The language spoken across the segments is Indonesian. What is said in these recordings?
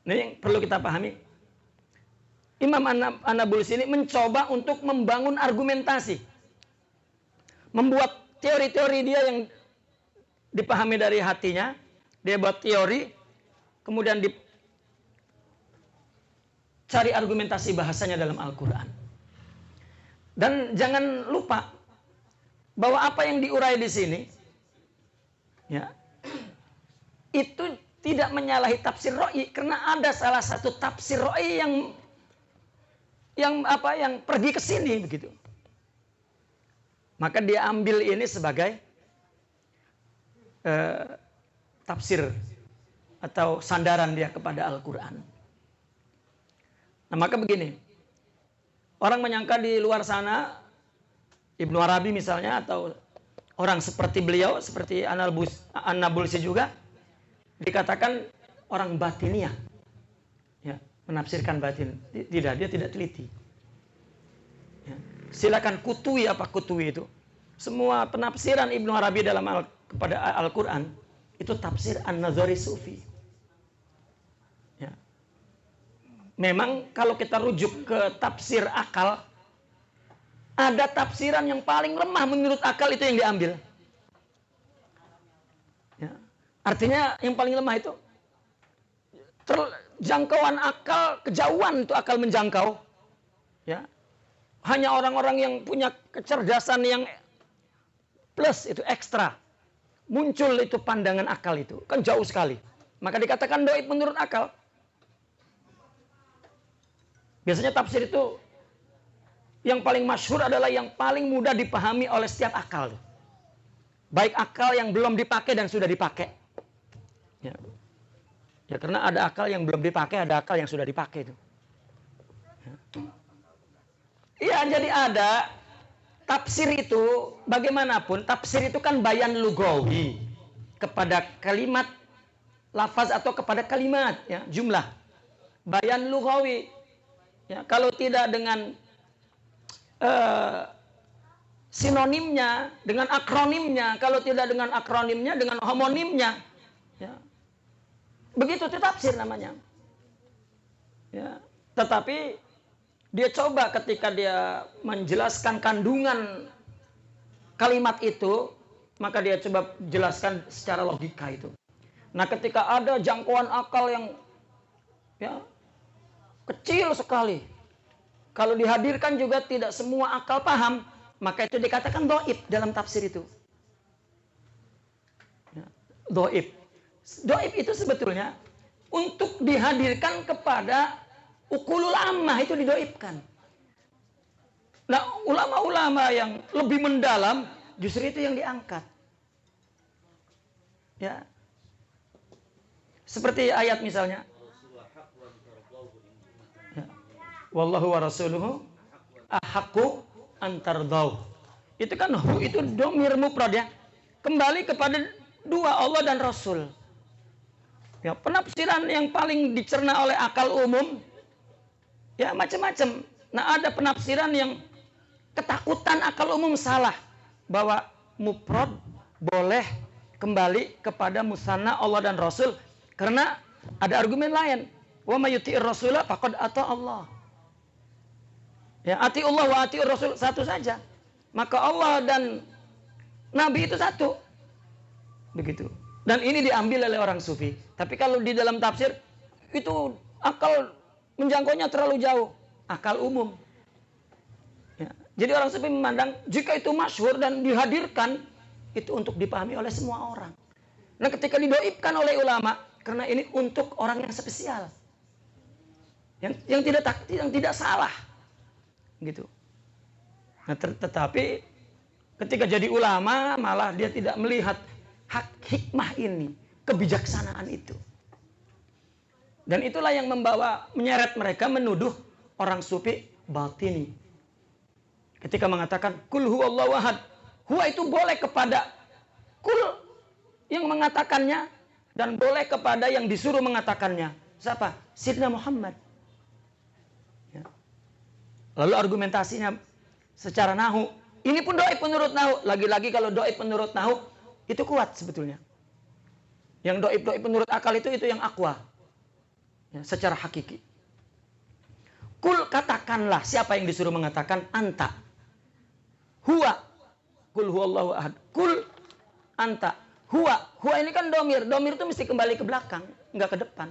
Ini yang perlu kita pahami. Imam An-Nabulsi ini mencoba untuk membangun argumentasi. Membuat teori-teori dia yang dipahami dari hatinya. Dia buat teori, kemudian dicari argumentasi bahasanya dalam Al-Quran. Dan jangan lupa bahwa apa yang diurai di sini, ya, itu tidak menyalahi tafsir Ra'i, karena ada salah satu tafsir Ra'i yang pergi ke sini begitu. Maka dia ambil ini sebagai tafsir atau sandaran dia kepada Al-Quran. Nah, maka begini, orang menyangka di luar sana Ibnu Arabi misalnya, atau orang seperti beliau, seperti An-Nabulsi juga, dikatakan orang batiniah, ya, menafsirkan batin. Tidak, dia tidak teliti. Ya. Silakan kutui apa kutui itu. Semua penafsiran Ibnu Arabi kepada Al-Quran itu tafsir An-Nazari Sufi. Ya. Memang kalau kita rujuk ke tafsir akal, ada tafsiran yang paling lemah menurut akal, itu yang diambil. Ya. Artinya yang paling lemah itu jangkauan akal, kejauhan itu akal menjangkau. Ya. Hanya orang-orang yang punya kecerdasan yang plus, itu ekstra, muncul itu pandangan akal, itu kan jauh sekali. Maka dikatakan dhaif menurut akal. Biasanya tafsir itu yang paling masyhur adalah yang paling mudah dipahami oleh setiap akal. Baik akal yang belum dipakai dan sudah dipakai. Ya. Ya, karena ada akal yang belum dipakai, ada akal yang sudah dipakai itu. Iya, jadi ada tafsir itu, bagaimanapun tafsir itu kan bayan lugawi kepada kalimat lafaz atau kepada kalimat, ya, jumlah. Bayan lugawi. Ya, kalau tidak dengan sinonimnya, dengan akronimnya, kalau tidak dengan akronimnya, dengan homonimnya, ya, begitu itu tafsir namanya. Ya, tetapi dia coba ketika dia menjelaskan kandungan kalimat itu, maka dia coba jelaskan secara logika itu. Nah, ketika ada jangkauan akal yang, ya, kecil sekali, kalau dihadirkan juga tidak semua akal paham, maka itu dikatakan dhaif dalam tafsir itu. Ya, dhaif. Dhaif itu sebetulnya untuk dihadirkan kepada ukulul ammah, itu didhaifkan. Nah, ulama-ulama yang lebih mendalam justru itu yang diangkat. Ya. Seperti ayat misalnya, ya, wallahu wa rasuluhu ahaqqu an tardau. Itu kan itu dhamir mufrad, ya. Kembali kepada dua, Allah dan Rasul. Ya, penafsiran yang paling dicerna oleh akal umum, ya, macam-macam. Nah, ada penafsiran yang ketakutan akal umum salah, bahwa mufrad boleh kembali kepada musanna Allah dan Rasul, karena ada argumen lain. Wa may yuti'ir rasula faqad ata Allah. Ya, ati Allah wa ati Rasul satu saja. Maka Allah dan Nabi itu satu. Begitu. Dan ini diambil oleh orang sufi. Tapi kalau di dalam tafsir itu akal menjangkaunya terlalu jauh, akal umum. Ya. Jadi orang sufi memandang jika itu masyhur dan dihadirkan, itu untuk dipahami oleh semua orang. Nah, ketika didoibkan oleh ulama, karena ini untuk orang yang spesial, yang tidak salah, gitu. Nah, tetapi ketika jadi ulama, malah dia tidak melihat hikmah ini, kebijaksanaan itu. Dan itulah yang menyeret mereka menuduh orang sufi batini. Ketika mengatakan kul huwallahu ahad, huwa itu boleh kepada kul yang mengatakannya, dan boleh kepada yang disuruh mengatakannya. Siapa? Sayyidina Muhammad. Ya. Lalu argumentasinya secara nahu, ini pun dhaif menurut nahu. Lagi-lagi kalau dhaif menurut nahu, itu kuat sebetulnya. Yang dhaif menurut akal itu yang aqwa. Ya, secara hakiki. Kul, katakanlah, siapa yang disuruh mengatakan? Anta. Huwa. Kul huwallahu ahad. Kul anta. Huwa. Huwa ini kan domir. Domir itu mesti kembali ke belakang, nggak ke depan.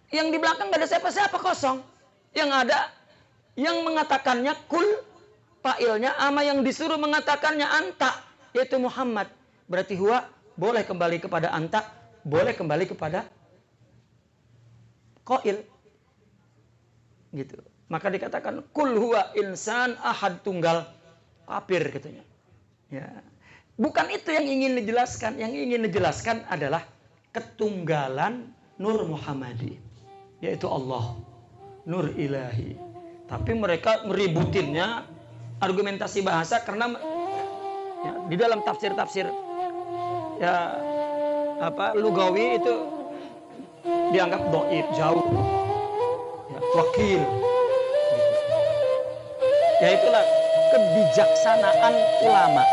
Yang di belakang nggak ada siapa-siapa, kosong. Yang ada, yang mengatakannya kul, fa'ilnya, ama yang disuruh mengatakannya anta, yaitu Muhammad. Berarti huwa boleh kembali kepada anta, boleh kembali kepada qail. Gitu. Maka dikatakan kul huwa insan ahad, tunggal, kafir katanya. Ya. Bukan itu yang ingin dijelaskan. Yang ingin dijelaskan adalah ketunggalan Nur Muhammadi, yaitu Allah, Nur Ilahi. Tapi mereka ngeributinnya argumentasi bahasa karena ya, di dalam tafsir-tafsir ya lugawi itu dianggap dhaif, jauh, ya, wakil. Ya itulah kebijaksanaan ulama.